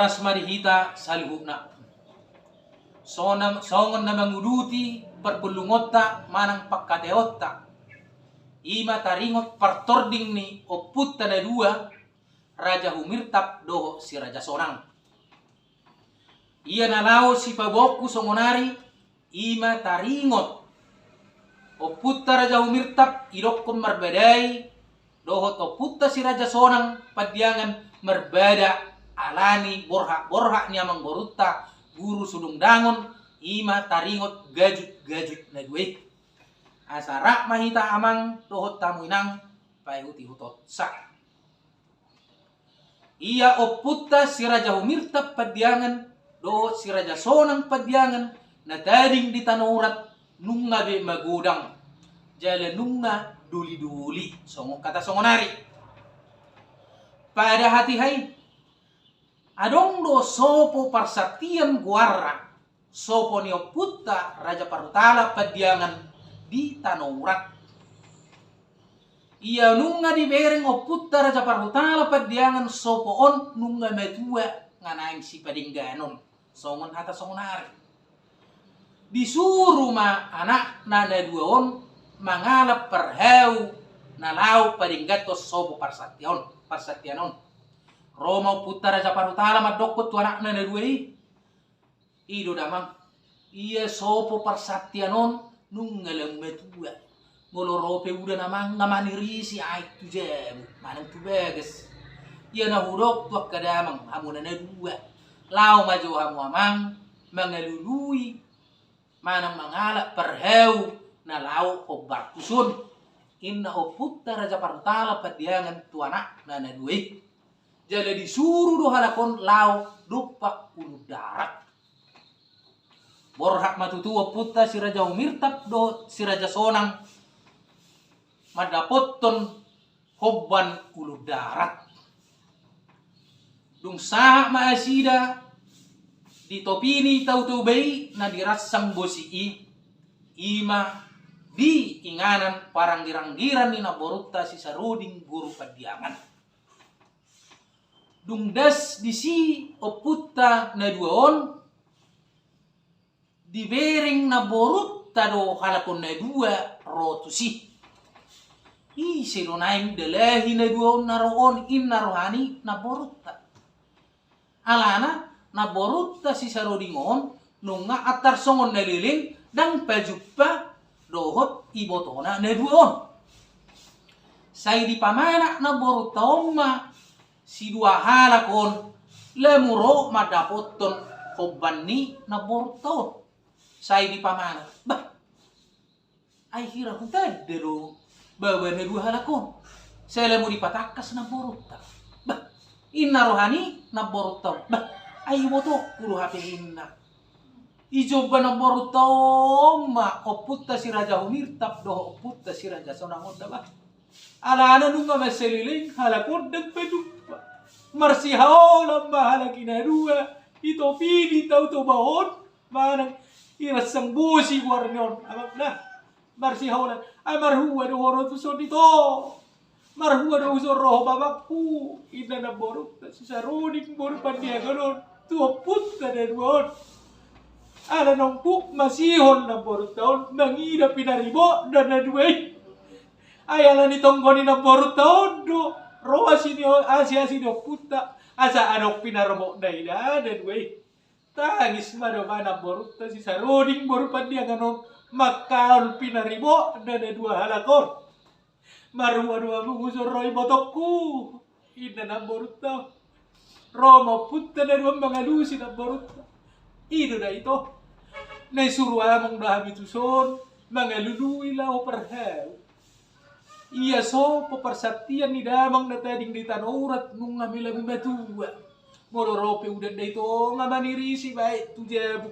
Waras marihita salihukna. Songon na manguduti perpulungotta manang pagkateotta. Ima taringot partording ni oputta na dua Raja Humirtap doho si Raja Sonang. Ia nalao si paboku songonari ima taringot oputta Raja Humirtap idokkom marbadai doho toputta si Raja Sonang padiangan merbada alani borha ni amang borutta guru sudung dangon ima taringot gajut na duwe asara mahita amang dohot tamu inang paihuti hutot sa ia oputta si Raja Humirtap padiangan dohot si Raja Sonang padiangan na tading di tanurat nunga be magudang jala nunga duli kata songonari pada hati hai adong do sopo parsatian guarra sopo ni oputta Raja Parutala padiangan di tanurat ia nunga di bereng oputta Raja Parutala padiangan sopo on nunga metua nganaing si padingganon songon hata songonari disuruh ma anak nada dua on mangalap perheu nalau padinggatos sopo parsatianon Roma oputta Raja Parutala madokot tu anak nada dua ido damang iya sopo parsatianon nungalang metua ngolorope udah namang ngamanirisi ai tu jabu manang tu bagas iya nahudok tuak kadamang amuna na dua lau maju hamu amang mangalului manang mangalak perheu na lau obar kusun inna oputta Raja Parutala padiangan tu anak na dua jadi disuruh do halakon lau dupak ulu darat borhak matutu oputta si Raja Humirtap do si Raja Sonang madapotton hobban ulu darat dung saha maasida di topini tau bei na dirassang bosi ima di inganan parang girang-giran ni naborutta si saruding guru padiangan dung das di si oputta na duaon di bering na borutta do halakon na dua rotusi isi do naim delahi na dua na roon inna rohani na borutta alana na borutta si sarodingon nunga atar songon na liling dan pajuppa dohot ibotona na duaon say di pamana na borutta omma si dua halakon lemuro madapotton hobban ni na borutta say di pamana bah ay hira hutad dero bawa na dua halakon saya lemu dipatakas na borutta bah inna rohani na borutta bah ay boto kuru hati inna ijoba na borutta ma oputta si Raja Humirtap do oputta si Raja Sonang bah ala nunga maseliling halakon dag peduppa marsihao lamba halakina dua itopini tau to bahon manang irasang busi warnyon amap na marsihaw ay marhuwa do horo to sonito marhuwa do uso roho babakku ina na borok si sarudik bor pandia ganon tuoput na duon ala nong puk masihon na borok taon mangida pinaribo na duwe ay ala ni tonggoni na borok taon do roa sinio asia sinio puta asa anok pinaramo na ida na duwe tangis mado mana borutta si saruding boru pandia ganon makal pinaribo ada dua halakon maru dua mungusur roy botokku ina na borutta Roma putta na dua mangalusi na borutta ido na ito na suruh among dah habituson mangalului lao perheu iya so pepersatian ni damang na tading di tanurat nung ngamila bimatua mororope udah dai to ngamanirisi baik tu jabu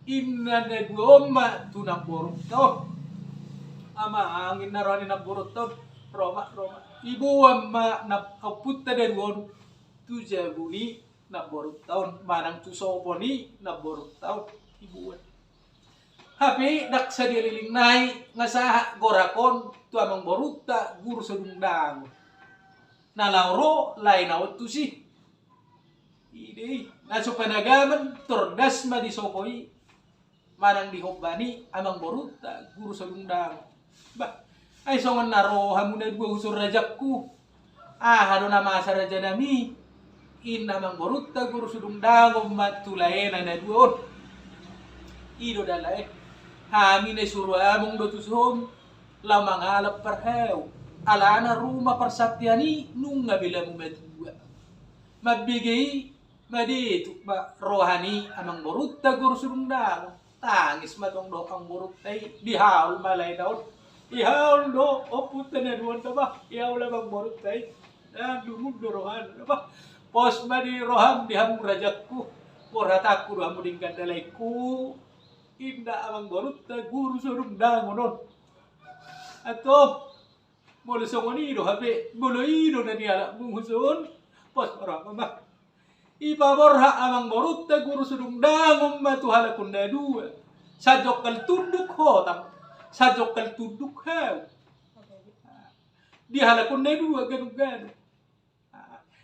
inna na duoma tu na borutta ama angin narani na borutta Roma ibu amma na oputta da duon tu jabu ni na borutta manang tu sopo ni na borutta ibu hape dak sa dililing nai ngasaha gorakon tu amang borutta guru sedundang na lauro lain awat tu si Ini naso panagaman tordas ma di sokoi manang di hobbani amang boruta guru sadungdang. Bah, ay songon naro hamuna dua usur rajakku. Hado nama asa raja nami in amang boruta guru sadungdang matulaena na duon. Ido dalay hami na suruh among dotusom lamang alap perheu. Alana rumah persatiani nung ngabila mo madua. Mabigay madito ba rohani amang borutta guru surundang tangis matong do ang borutay dihaul malay daon ihaul do oputan na duwan ta ba ihaul amang borutay na dumug do rohan ba pos madi roham diham rajakku porataku do amuding kandalayku inda amang borutta guru surundang non ato molo songonido habe molo ido na diala munghuson pos marama ba ipaborha amang borutta guru sudungdangom matuhala kunda dua sajok kal tunduk hotang sajok kal tunduk hew di hala kunda dua ganu-ganu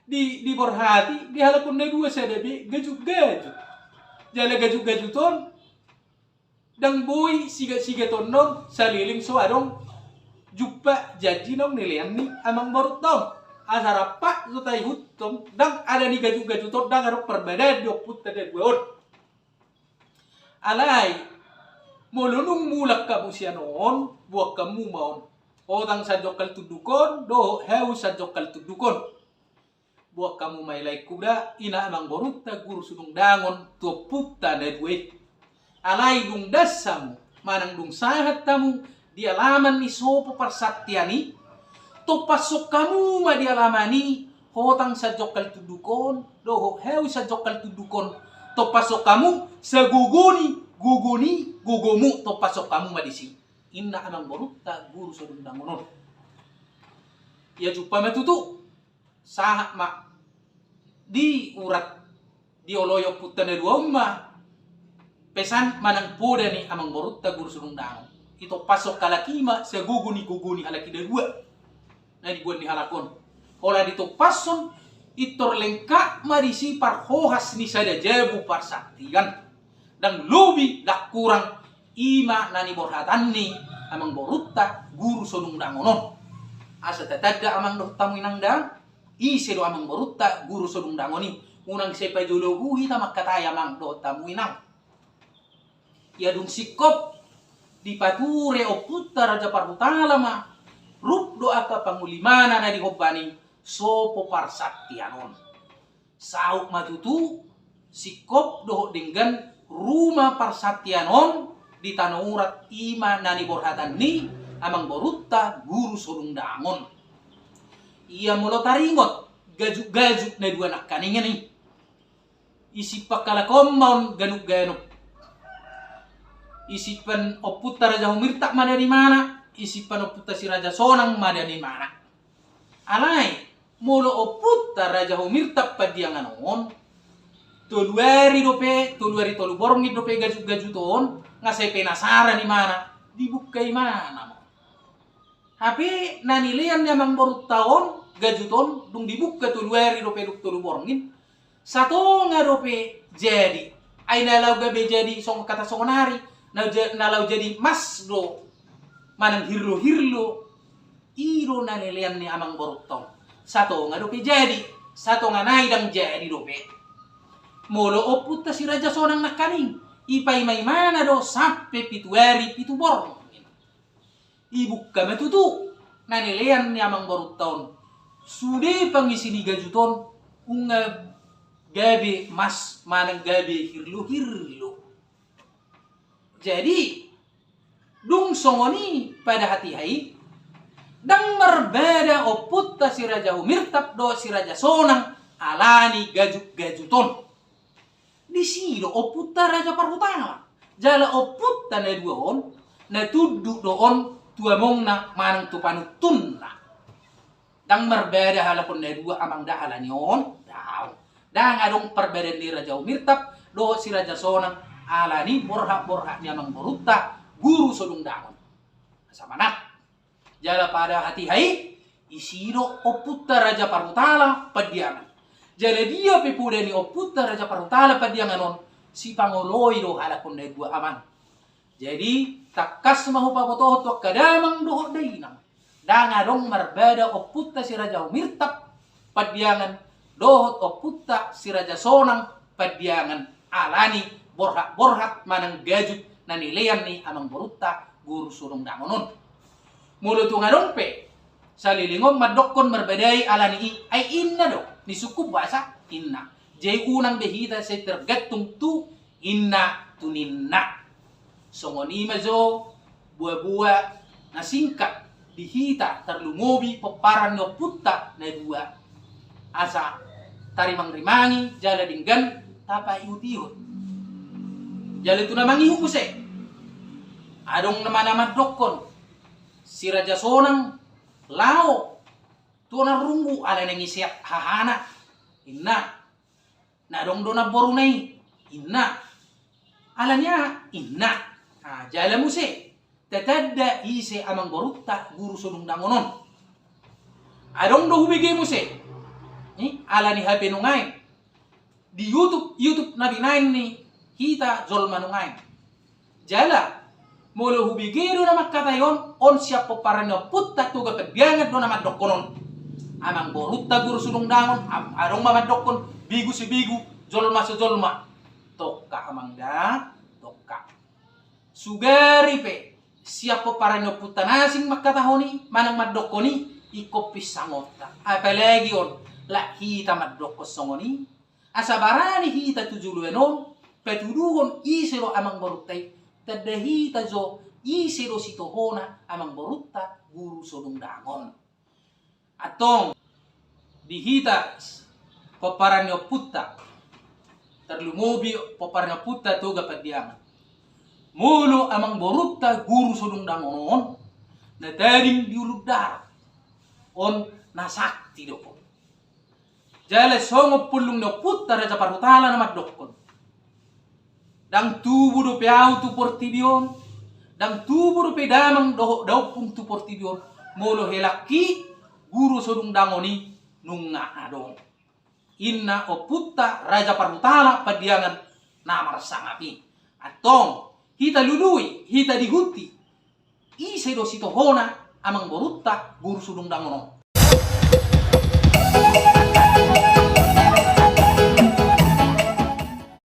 di borhati di hala kunda dua sadabi gajuk-gajuk jala gajuk-gajuk ton dang boy siga-siga ton non saliling so adong juppa jaji nong nilian ni amang borutta asara pak zutai hutum dang ada ni gaju-gaju tot dang arok perbedaan dok putta de buon alai molunung mulak kamu sianon buak kamu maon odang sajokal tudukon do heu sajokal tudukon buak kamu mailai kuda ina amang borutta guru sudung dangon to putta de duit alai dung dasam manang dung sahat tamu dia laman ni sopo persatiani to pasok kamu ma di alamani hotang sa jokal tudukon do heu sa jokal tudukon to pasok kamu sa guguni gugomu to pasok kamu ma di sini inna amang borutta guru sodundang monon ya jupa matutu saha ma di urat di oloyo putane duomma pesan manang poda ni amang borutta guru sodundang ito pasok kalakima sa guguni halaki dua na dibuat di halakon. Ola dito pason itor lengkap marisi par hohas ni sada jebu par saktian. Dan lubi dak kurang ima nani borhatan ni amang borutta guru sonung dangonon. Asa tataga amang do tamu inang dang ise do amang borutta guru sonung dangoni. Unang sepa jolo buhi tamak kataya amang do tamu inang. Ya dung sikop dipature oputta raja parhutala ma rup doa ka pangulimana na dihobbani sopo parsaktianon sauk matutu sikop doho dengan rumah parsaktianon di tanah urat ima nani borhatan ni amang borutta guru sodungdangon ia mulo taringot gajuk-gajuk na dua nak kaningan ni isi pakalakom maun ganuk-ganuk isipan oputta raja humirtak mana di mana isipan oputta si raja sonang mada di mana alai molo oputta raja humirtak padiangan on toluari dope toluari tolu borongi dope gaju-gaju ton ngasai penasaran di mana dibukai mana tapi nanilian nyamang baru tahun gaju ton dung dibuka toluari dope duk tolu borongin satu ngadope jadi aina lau gabe jadi song kata songonari nalau jadi mas do manang hirlo iro nanilian ni amang borotong satu ngadope jadi satu nganai dang jadi dope molo oputta si raja sonang nakaning ipai mai mana do sampai pituari pitu borong ibu kame tutu nanilian ni amang borotong sude pangisi ni gajuton unga gabe mas manang gabe hirlo jadi dung songoni pada hati hai dang berbeda oputta si raja humirtap do si raja sonang alani gajuk-gajuton di sini oputta raja parhutala jala oputta na duon na tuddu doon tuamongna manang tupanutunna dang berbeda halapun na dua amang da halanyon dang adong perbedaan di raja humirtap do si raja sonang alani borhak ni amang borutta guru sodungdangon sama nak jala pada hati hai isiro oputta raja parhutala padiangan Jadi dia pepuda ni oputta raja parutala padianganon si pangoloi do halakon dai dua aman. Jadi takas mahu pabotoh to kadamang doho dainang. Danga dong marbada oputta si raja umirtap padiangan dohot oputta si raja sonang padiangan alani borhat manang gajut na nilean ni amang borutta guru surung dangonon. Mulut ngadong pe salilingom madokon marbadai alani ay inna do ni suku bahasa inna. Jai unang dehita se tergantung tu inna tuninna. Songoni mazo buah-buah na singkat dihita terlumobi peparan no putta na dua. Asa tarimang-rimangi jala dinggan tapa iut-iut. Jala itu namangi hukuse. Adong nama-nama dokon. Si Raja Sonang lao tuana rungu ala nengi siap hahana inna na dong dona borunai inna alanya inna jala muse tatadda ise amang borutta guru sunung dangonon adong do hubige muse ni ala ni HP nungai di YouTube nabi nain ni kita zolma nungai jala molo hubigiru na makatayon on siya peparanyo putta tuga pagbiangat do na madokonon amang borutta guru sunung dangon arong mamadokon bigu si bigu jolma si jolma tokka amang da tokka sugari pe siya peparanyo putta nasing makatahoni manang madokoni ikopis sangota apalagi on la hita madokos songoni asabarani hita tujuluenon petuduhon isero amang boruttai tadahi tajo isiro sitohona amang borutta guru sodong dangon atong dihita peparanyo putta terlumobi peparanyo putta toga padiangan mulu amang borutta guru sodong dangon na daring diuludar on nasakti doko jale songo pulung no putta raja parutala na madokon dang tubuh do peau tu portibion dang tubuh do pedamang do pung tu portibion molo helaki guru sodung dangoni nunga adong inna oputta raja parutala padiangan namar sangapi atong hita lului hita dihuti ise do sitohona amang borutta guru sodung dangono